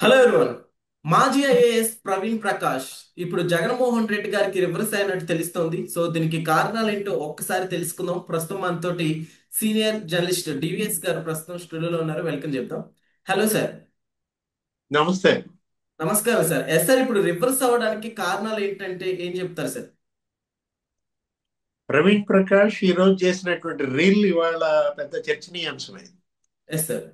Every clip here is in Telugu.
Hello everyone. మాజీ ఐఏఎస్ ప్రవీణ్ ప్రకాష్ ఇప్పుడు జగన్మోహన్ రెడ్డి గారికి రివర్స్ అయినట్టు తెలుస్తోంది. సో దీనికి కారణాలు ఏంటో ఒక్కసారి తెలుసుకుందాం. ప్రస్తుతం మనతోటి సీనియర్ జర్నలిస్ట్ డివిఎస్ గారు ప్రస్తుతం స్టూడియోలో ఉన్నారు. వెల్కమ్ చెప్తాం. Hello sir. నమస్తే. నమస్కారం సార్. ఎస్ సార్, ఇప్పుడు రివర్స్ అవ్వడానికి కారణాలు ఏంటంటే ఏం చెప్తారు సార్? ప్రవీణ్ ప్రకాష్ ఈ రోజు చేసినటువంటి రీల్ ఇవాళ పెద్ద చర్చనీయాంశమైంది. Yes sir.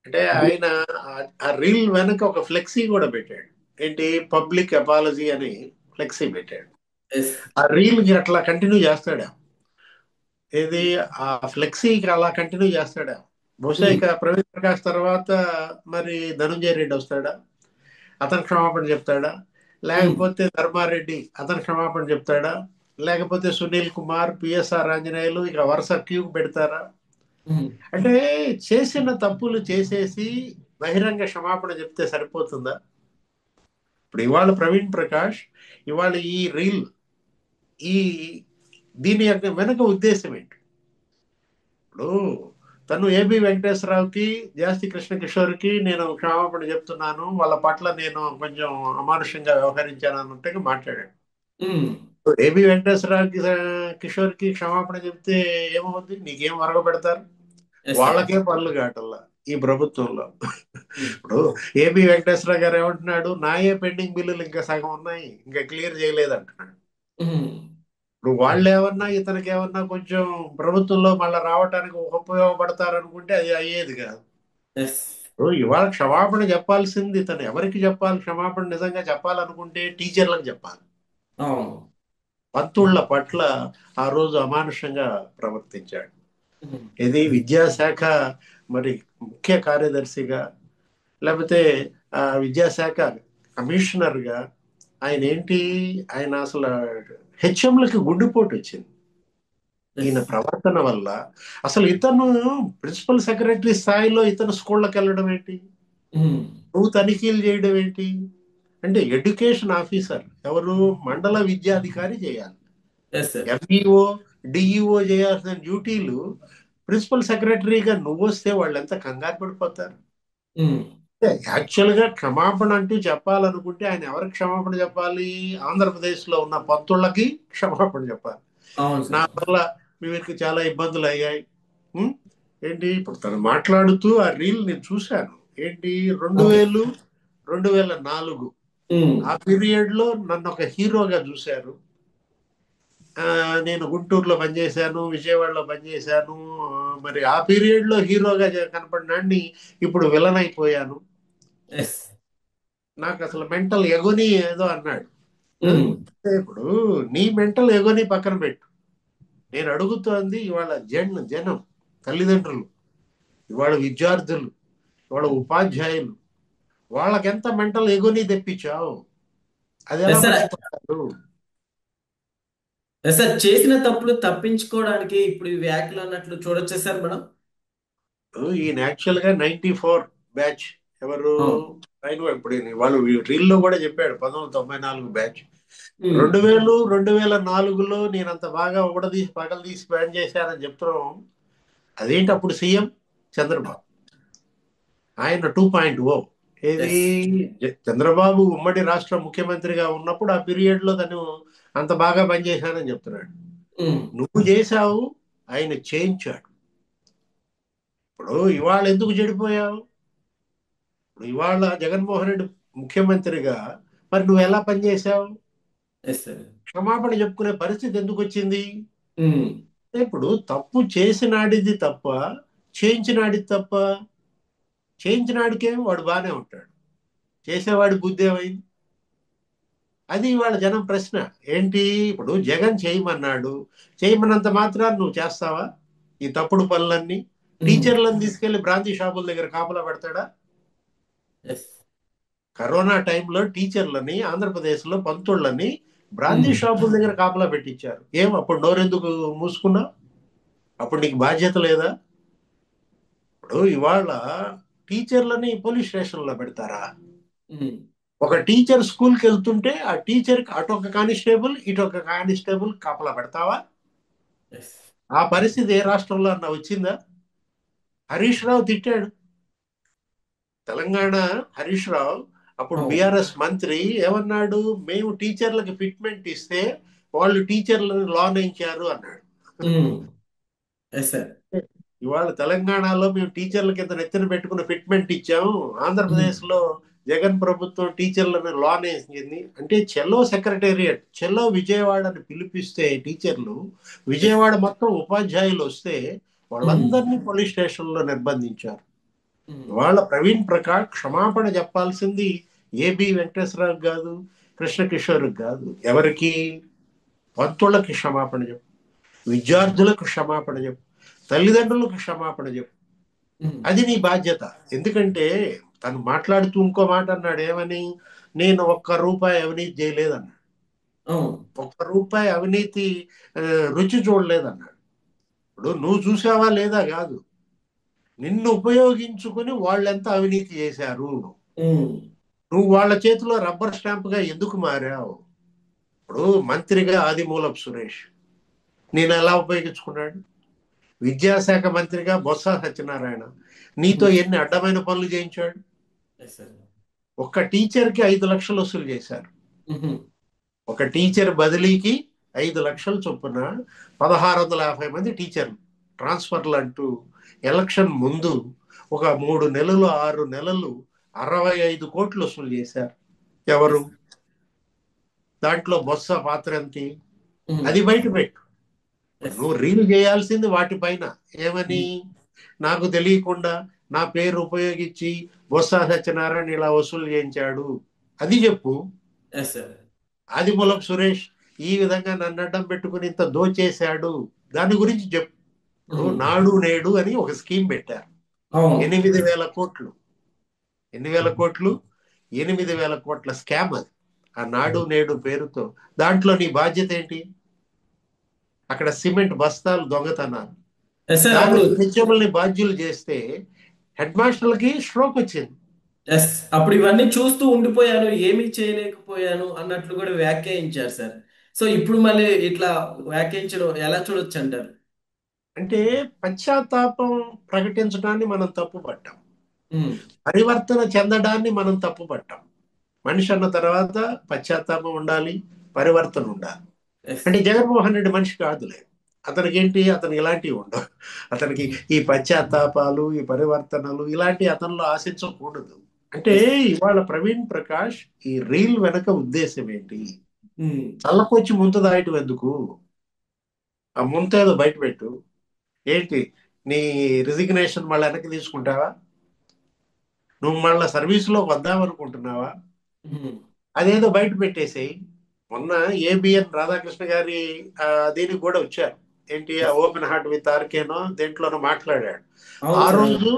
అంటే ఆయన ఆ రీల్ వెనక ఒక ఫ్లెక్సీ కూడా పెట్టాడు. ఏంటి, పబ్లిక్ అపాలజీ అని ఫ్లెక్సీ పెట్టాడు. ఎస్. ఆ రీల్ కి అట్లా కంటిన్యూ చేస్తాడా? ఏది, ఆ ఫ్లెక్సీకి అలా కంటిన్యూ చేస్తాడా? బహుశా ఇక ప్రవీణ్ ప్రకాష్ తర్వాత మరి ధనుంజయ రెడ్డి వస్తాడా? అతను క్షమాపణ చెప్తాడా? లేకపోతే ధర్మారెడ్డి అతను క్షమాపణ చెప్తాడా? లేకపోతే సునీల్ కుమార్, పిఎస్ఆర్ ఆంజనేయులు ఇక వరుస క్యూ పెడతారా? అంటే చేసిన తప్పులు చేసేసి బహిరంగ క్షమాపణ చెప్తే సరిపోతుందా? ఇప్పుడు ఇవాళ ప్రవీణ్ ప్రకాష్ ఇవాళ ఈ రీల్, ఈ దీని యొక్క వెనక ఉద్దేశం ఏంటి? ఇప్పుడు తను ఏబి వెంకటేశ్వరరావుకి, జాస్తి కృష్ణ కిషోర్కి నేను క్షమాపణ చెప్తున్నాను, వాళ్ళ పట్ల నేను కొంచెం అమానుషంగా వ్యవహరించాను అన్నట్టుగా మాట్లాడాడు. ఏబి వెంకటేశ్వరరావుకి కిషోర్కి క్షమాపణ చెప్తే ఏమవుద్ది? నీకేం వరగబెడతారు? Yes sir. వాళ్ళకే పనులు కావటల్లా ఈ ప్రభుత్వంలో. ఇప్పుడు ఏబి వెంకటేశ్వర గారు ఏమంటున్నాడు? నాయే పెండింగ్ బిల్లులు ఇంకా సగం ఉన్నాయి, ఇంకా క్లియర్ చేయలేదు అంటున్నాడు. ఇప్పుడు వాళ్ళు ఏమన్నా ఇతనికి ఏమన్నా కొంచెం ప్రభుత్వంలో మళ్ళీ రావటానికి ఉపయోగపడతారు అనుకుంటే అది అయ్యేది కాదు. ఎస్. ఇప్పుడు ఇవాళ క్షమాపణ చెప్పాల్సింది ఇతను ఎవరికి చెప్పాలి? క్షమాపణ నిజంగా చెప్పాలనుకుంటే టీచర్లకు చెప్పాలి. అవును. పంతుళ్ళ పట్ల ఆ రోజు అమానుషంగా ప్రవర్తించాడు. ఉమ్. ఇది విద్యాశాఖ మరి ముఖ్య కార్యదర్శిగా, లేకపోతే ఆ విద్యాశాఖ కమిషనర్గా ఆయన ఏంటి, ఆయన అసలు హెచ్ఎంలకి గుండెపోటు వచ్చింది ఎస్. ఈయన ప్రవర్తన వల్ల. అసలు ఇతను ప్రిన్సిపల్ సెక్రటరీ స్థాయిలో ఇతను స్కూళ్ళకి వెళ్ళడం ఏంటి? నువ్వు తనిఖీలు చేయడం ఏంటి? అంటే ఎడ్యుకేషన్ ఆఫీసర్ ఎవరు? మండల విద్యాధికారి చేయాలి. Yes sir. ఎంఈఓ, డిఈఓ చేయాల్సిన డ్యూటీలు ప్రిన్సిపల్ సెక్రటరీగా నువ్వు వస్తే వాళ్ళు ఎంత కంగారు పడిపోతారు? యాక్చువల్ గా క్షమాపణ అంటూ చెప్పాలనుకుంటే ఆయన ఎవరికి క్షమాపణ చెప్పాలి? ఆంధ్రప్రదేశ్ లో ఉన్న పంతుళ్ళకి క్షమాపణ చెప్పాలి. అవును నా సార్. వల్ల మీకు చాలా ఇబ్బందులు అయ్యాయి. ఉం? ఏంటి, ఇప్పుడు తను మాట్లాడుతూ ఆ రీల్ నేను చూశాను. ఏంటి, రెండు ఓకే. వేలు 2004 ఆ పీరియడ్ లో నన్ను ఒక హీరోగా చూశారు. నేను గుంటూరులో పనిచేశాను, విజయవాడలో పనిచేశాను. మరి ఆ పీరియడ్ లో హీరోగా కనపడినాన్ని ఇప్పుడు విలన్ అయిపోయాను. ఎస్. నాకు అసలు మెంటల్ ఎగోని ఏదో అన్నాడు. ఆ? అంటే ఇప్పుడు నీ మెంటల్ ఎగోని పక్కన పెట్టు. నేను అడుగుతోంది ఇవాళ జనం, తల్లిదండ్రులు, ఇవాళ విద్యార్థులు, ఇవాళ ఉపాధ్యాయులు, వాళ్ళకెంత మెంటల్ ఎగోని తెప్పించావు? అది ఎలా ఎస్ సార్. మర్చిపోతారు? ఎస్ సార్, చేసిన తప్పులు తప్పించుకోవడానికి ఇప్పుడు ఈ వ్యాఖ్యలు అన్నట్లు చూడొచ్చా సార్ మనం? ఈయన యాక్చువల్ గా 94 బ్యాచ్. ఎవరు? అవును. ఆయన ఇప్పుడు వాళ్ళు రీల్లో కూడా చెప్పాడు 1994 బ్యాచ్. ఉమ్. 2004లో నేను అంత బాగా ఊడదీసి పగలు తీసి బ్యాన్ చేశానని చెప్తున్నాం. అదేంటి, అప్పుడు సీఎం చంద్రబాబు, ఆయన 2.0. ఏది, ఎస్. చంద్రబాబు ఉమ్మడి రాష్ట్ర ముఖ్యమంత్రిగా ఉన్నప్పుడు ఆ పీరియడ్ లో తను అంత బాగా పనిచేశానని చెప్తున్నాడు. ఉమ్. నువ్వు చేశావు, ఆయన చేయించాడు. ఇప్పుడు ఇవాళ ఎందుకు చెడిపోయావు? ఇప్పుడు ఇవాళ జగన్మోహన్ రెడ్డి ముఖ్యమంత్రిగా మరి నువ్వు ఎలా పనిచేశావు? Yes sir. క్షమాపణ చెప్పుకునే పరిస్థితి ఎందుకు వచ్చింది? ఉమ్. ఇప్పుడు తప్పు చేసినాడిది తప్ప, చేయించినాడిది తప్ప? చేయించినాడికే వాడు బాగానే ఉంటాడు, చేసేవాడి బుద్ధి ఏమైంది? అది వాళ్ళ జనం ప్రశ్న. ఏంటి, ఇప్పుడు జగన్ చేయమన్నాడు, చేయమన్నంత మాత్రాన్ని నువ్వు చేస్తావా ఈ తప్పుడు పనులన్నీ? ఉమ్. టీచర్లను తీసుకెళ్లి బ్రాంతి షాపుల దగ్గర కాపలా పెడతాడా? ఎస్. కరోనా టైంలో టీచర్లని ఆంధ్రప్రదేశ్లో పంతుళ్ళని బ్రాందీ ఉమ్. షాపుల దగ్గర కాపలా పెట్టించారు. ఏం అప్పుడు నోరెందుకు మూసుకున్నావు? అప్పుడు నీకు బాధ్యత లేదా? ఇప్పుడు ఇవాళ టీచర్లని పోలీస్ స్టేషన్లో పెడతారా? ఉమ్. ఒక టీచర్ స్కూల్కి వెళ్తుంటే ఆ టీచర్కి అటు ఒక కానిస్టేబుల్ ఇటు ఒక కానిస్టేబుల్ కాపలా పెడతావా? ఎస్. ఆ పరిస్థితి ఏ రాష్ట్రంలో అన్నా వచ్చిందా? హరీష్ రావు తిట్టాడు. తెలంగాణ హరీష్ రావు అప్పుడు అవును. బిఆర్ఎస్ మంత్రి ఏమన్నాడు? మేము టీచర్లకు ఫిట్మెంట్ ఇస్తే వాళ్ళు టీచర్లను లోనించారు అన్నాడు. Yes sir. ఇవాళ తెలంగాణలో మేము టీచర్ల కింద నెత్తిన పెట్టుకున్న ఫిట్మెంట్ ఇచ్చాము, ఆంధ్రప్రదేశ్ లో జగన్ ప్రభుత్వం టీచర్లను లోన్ వేసింది అంటే చెల్లో సెక్రటేరియట్, చెల్లో విజయవాడని పిలిపిస్తే టీచర్లు, విజయవాడ మొత్తం ఉపాధ్యాయులు వస్తే వాళ్ళందరినీ పోలీస్ స్టేషన్లో నిర్బంధించారు. ఇవాళ ప్రవీణ్ ప్రకాష్ క్షమాపణ చెప్పాల్సింది ఏబి వెంకటేశ్వరరావు కాదు, కృష్ణ కిషోర్ కాదు, ఎవరికి? పంతులకి క్షమాపణ చెప్పు, విద్యార్థులకు క్షమాపణ చెప్పు, తల్లిదండ్రులకు క్షమాపణ చెప్పు. అది నీ బాధ్యత. ఎందుకంటే తను మాట్లాడుతూ ఇంకో మాట అన్నాడు, ఏమని? నేను ఒక్క రూపాయి అవినీతి చేయలేదన్నాడు. అవును. ఒక్క రూపాయి అవినీతి ఆ, రుచి చూడలేదన్నాడు. ఇప్పుడు నువ్వు చూసావా లేదా కాదు, నిన్ను ఉపయోగించుకుని వాళ్ళెంత అవినీతి చేశారు, నువ్వు వాళ్ళ చేతిలో రబ్బర్ స్టాంప్ గా ఎందుకు మారావు? ఇప్పుడు మంత్రిగా ఆదిమూలపు సురేష్ నేను ఎలా ఉపయోగించుకున్నాడు? విద్యాశాఖ మంత్రిగా బొత్స సత్యనారాయణ నీతో ఎన్ని అడ్డమైన పనులు చేయించాడు? Yes sir. ఒక్క టీచర్కి 5 లక్షలు వసూలు చేశారు. ఒక టీచర్ బదిలీకి 5 లక్షలు చొప్పున 1650 మంది టీచర్లు ట్రాన్స్ఫర్లు అంటూ ఎలక్షన్ ముందు ఒక 3 నెలలు 6 నెలలు 65 కోట్లు వసూలు చేశారు. ఎవరు? దాంట్లో బొత్స పాత్ర ఎంత? అది బయట పెట్టు. నువ్వు రీల్ చేయాల్సింది వాటిపైన. ఏమని? నాకు తెలియకుండా నా పేరు ఉపయోగించి బొత్స సత్యనారాయణ ఇలా వసూలు చేయించాడు, అది చెప్పు. Yes sir. ఆదిమూలపు సురేష్ ఈ విధంగా నన్ను అడ్డం పెట్టుకుని ఇంత దోచేశాడు, దాని గురించి చెప్పు. ఇప్పుడు నాడు నేడు అని ఒక స్కీమ్ పెట్టారు, అవును. 8,000 కోట్లు. ఎన్ని వేల కోట్లు? 8,000 కోట్ల స్కామ్ అది, ఆ నాడు నేడు పేరుతో. దాంట్లో నీ బాధ్యత ఏంటి? అక్కడ సిమెంట్ బస్తాలు దొంగతనాలు, ఎస్ సార్. అప్పుడు దానికి హెచ్ఎంఎల్ని బాధ్యులు చేస్తే హెడ్ మాస్టర్లకి స్ట్రోక్ వచ్చింది. ఎస్, అప్పుడు ఇవన్నీ చూస్తూ ఉండిపోయాను, ఏమీ చేయలేకపోయాను అన్నట్లు కూడా వ్యాఖ్యానించారు సార్. సో ఇప్పుడు మళ్ళీ ఇట్లా వ్యాఖ్యానించడం ఎలా చూడొచ్చు అంటారు? అంటే పశ్చాత్తాపం ప్రకటించడాన్ని మనం తప్పు పట్టాం, ఉమ్. పరివర్తన చెందడాన్ని మనం తప్పు పట్టాం. మనిషి అన్న తర్వాత పశ్చాత్తాపం ఉండాలి, పరివర్తన ఉండాలి. ఎస్. అంటే జగన్మోహన్ రెడ్డి మనిషి కాదులే. అతనికి ఏంటి? అతనికి ఇలాంటివి ఉండవు. అతనికి ఈ పశ్చాత్తాపాలు, ఈ పరివర్తనలు ఇలాంటివి అతనిలో ఆశించకూడదు. అంటే ఎస్. ఇవాళ ప్రవీణ్ ప్రకాష్ ఈ రీల్ వెనక ఉద్దేశం ఏంటి? ఉమ్. చల్లకొచ్చి ముంత దాయటం ఎందుకు? ఆ ముంత ఏదో బయట పెట్టు. ఏంటి నీ రిజిగ్నేషన్ మళ్ళీ వెనక్కి తీసుకుంటావా? నువ్వు మళ్ళీ సర్వీసులోకి వద్దామనుకుంటున్నావా? ఉమ్. అదేదో బయట పెట్టేసేయి. మొన్న ఏబిఎన్ రాధాకృష్ణ గారి దీనికి కూడా వచ్చారు. ఏంటి ఆ ఎస్. ఓపెన్ హార్ట్ విత్ ఆర్కేనో దేంట్లోనో మాట్లాడాడు. అవును ఆ సార్. అవును. రోజు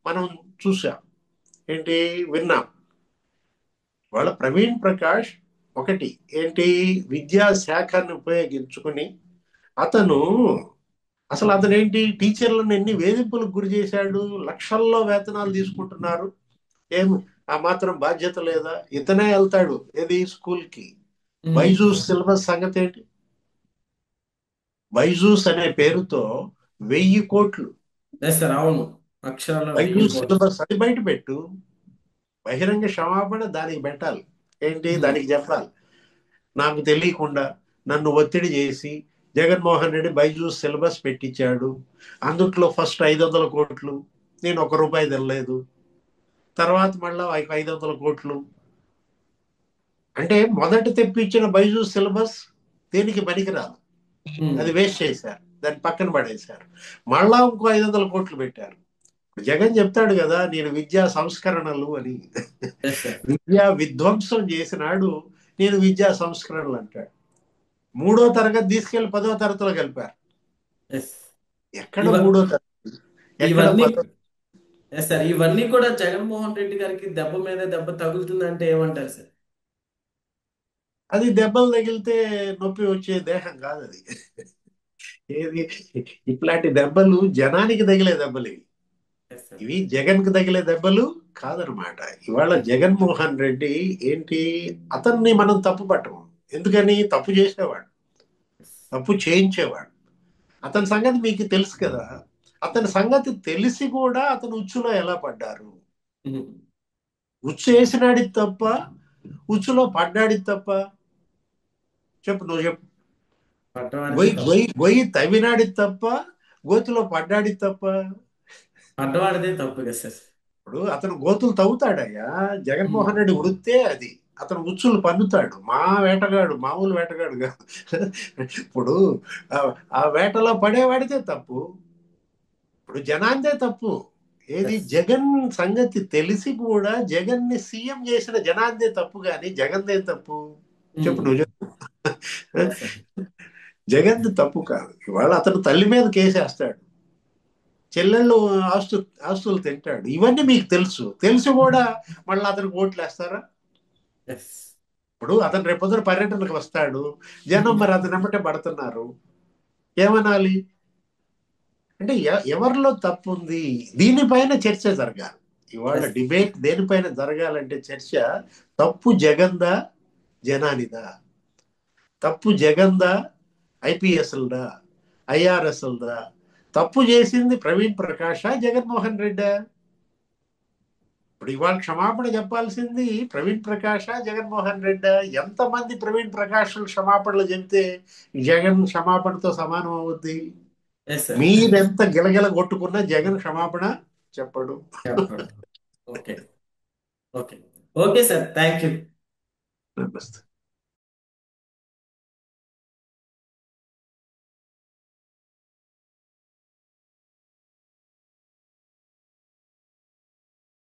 మనం చూసాం, ఏంటి విన్నాం. వాళ్ళ ప్రవీణ్ ప్రకాష్ ఒకటి ఏంటి, విద్యాశాఖను ఉపయోగించుకుని అతను అతను ఏంటి టీచర్లను ఎన్ని వేధింపులకు గురి చేశాడు. లక్షల్లో వేతనాలు తీసుకుంటున్నారు. ఏం ఆ మాత్రం బాధ్యత లేదా? ఇతనే వెళ్తాడు ఏది స్కూల్ కి. ఉమ్. బైజూస్ సిలబస్ సంగతి ఏంటి? బైజూస్ అనే పేరుతో 1000 కోట్లు. Yes sir. అవును. అక్షరాల 1000 బైజూస్ కోట్లు. సిలబస్ అది బయట పెట్టు. బహిరంగ క్షమాపణ దానికి పెట్టాలి. ఏంటి ఉమ్. దానికి చెప్పాలి, నాకు తెలియకుండా నన్ను ఒత్తిడి చేసి జగన్మోహన్ రెడ్డి బైజూస్ సిలబస్ పెట్టించాడు, అందుట్లో ఫస్ట్ 500 కోట్లు నేను 1 రూపాయి తినలేదు, తర్వాత మళ్ళా 500 కోట్లు. అంటే మొదట తెప్పించిన బైజూస్ సిలబస్ దేనికి పనికిరాదు, ఉమ్. అది వేస్ట్ చేశారు, దాన్ని పక్కన పడేశారు. మళ్ళా ఇంకో 500 కోట్లు పెట్టారు. జగన్ చెప్తాడు కదా నేను విద్యా సంస్కరణలు అని. Yes sir. విద్యా విధ్వంసం చేసినాడు, నేను విద్యా సంస్కరణలు అంటాడు. 3వ తరగతి తీసుకెళ్లి 10వ తరగతిలో కలిపారు. ఎస్. ఎక్కడ ఇవ 3వ తరగతి, ఎక్కడ ఇవన్నీ 10వ? ఎస్ సార్, ఇవన్నీ కూడా జగన్మోహన్ రెడ్డి గారికి దెబ్బ మీద దెబ్బ తగులుతుందంటే ఏమంటారు సార్? అది దెబ్బలు తగిలితే నొప్పి వచ్చే దేహం కాదు అది. ఏది ఇట్లాంటి దెబ్బలు జనానికి తగిలే దెబ్బలు ఇవి. Yes sir. ఇవి జగన్ కి తగిలే దెబ్బలు కాదనమాట. ఇవాళ జగన్మోహన్ రెడ్డి ఏంటి, అతన్ని మనం తప్పు పట్టము. ఎందుకని? తప్పు చేసేవాడు, తప్పు చేయించేవాడు. అతని సంగతి మీకు తెలుసు కదా. అతని సంగతి తెలిసి కూడా అతను ఉచ్చులో ఎలా పడ్డారు? ఉచ్చు వేసినాడిది తప్ప, ఉచ్చులో పడ్డాడిది తప్ప? చెప్పు, నువ్వు చెప్పు. పడ్డవాడిదే గొయ్యి తప్పు. గొయ్యి గొయ్యి తవ్వినాడిది తప్ప, గోతిలో పడ్డాడిది తప్ప? పడ్డవాడిదే తప్పు కదా సార్. ఇప్పుడు అతను గోతులు తవ్వుతాడయ్యా. ఉమ్. జగన్మోహన్ రెడ్డి వృత్తే అది. అతను ఉచ్చులు పన్నుతాడు. మా వేటగాడు మామూలు వేటగాడు కాదు. ఇప్పుడు ఆ ఆ వేటలో పడేవాడితే తప్పు. ఇప్పుడు జనాందే తప్పు. ఏది ఎస్. జగన్ సంగతి తెలిసి కూడా జగన్ ని సీఎం చేసిన జనాందే తప్పు, కానీ జగన్దే తప్పు. చెప్పు, నువ్వు చెప్పు. Yes sir. జగన్ది తప్పు కాదు. ఇవాళ అతను తల్లి మీద కేసేస్తాడు, చెల్లెళ్ళు ఆస్తులు తింటాడు. ఇవన్నీ మీకు తెలుసు. తెలిసి కూడా మళ్ళీ అతనికి ఓట్లు వేస్తారా? ఎస్. ఇప్పుడు అతను రేపొద్దున పర్యటనకు వస్తాడు, జనం మరి అతను ఎమ్మటే పడుతున్నారు, ఏమనాలి? అంటే ఎవరిలో తప్పు ఉంది? దీనిపైన చర్చ జరగాలి. ఇవాళ ఎస్. డిబేట్ దేనిపైన జరగాలంటే చర్చ, తప్పు జగందా, జనానిదా? తప్పు జగందా, ఐపీఎస్లదా, ఐఆర్ఎస్లదా? తప్పు చేసింది ప్రవీణ్ ప్రకాషా, జగన్మోహన్ రెడ్డా? ఇప్పుడు ఇవాళ క్షమాపణ చెప్పాల్సింది ప్రవీణ్ ప్రకాష్, జగన్మోహన్ రెడ్డి? ఎంతమంది ప్రవీణ్ ప్రకాష్ క్షమాపణలు చెబితే జగన్ క్షమాపణతో సమానం అవుద్ది? Yes sir. మీరెంత గిలగిల కొట్టుకున్నా జగన్ క్షమాపణ చెప్పడు. చెప్పండి. Okay. Okay. Okay sir, thank you. నమస్తే.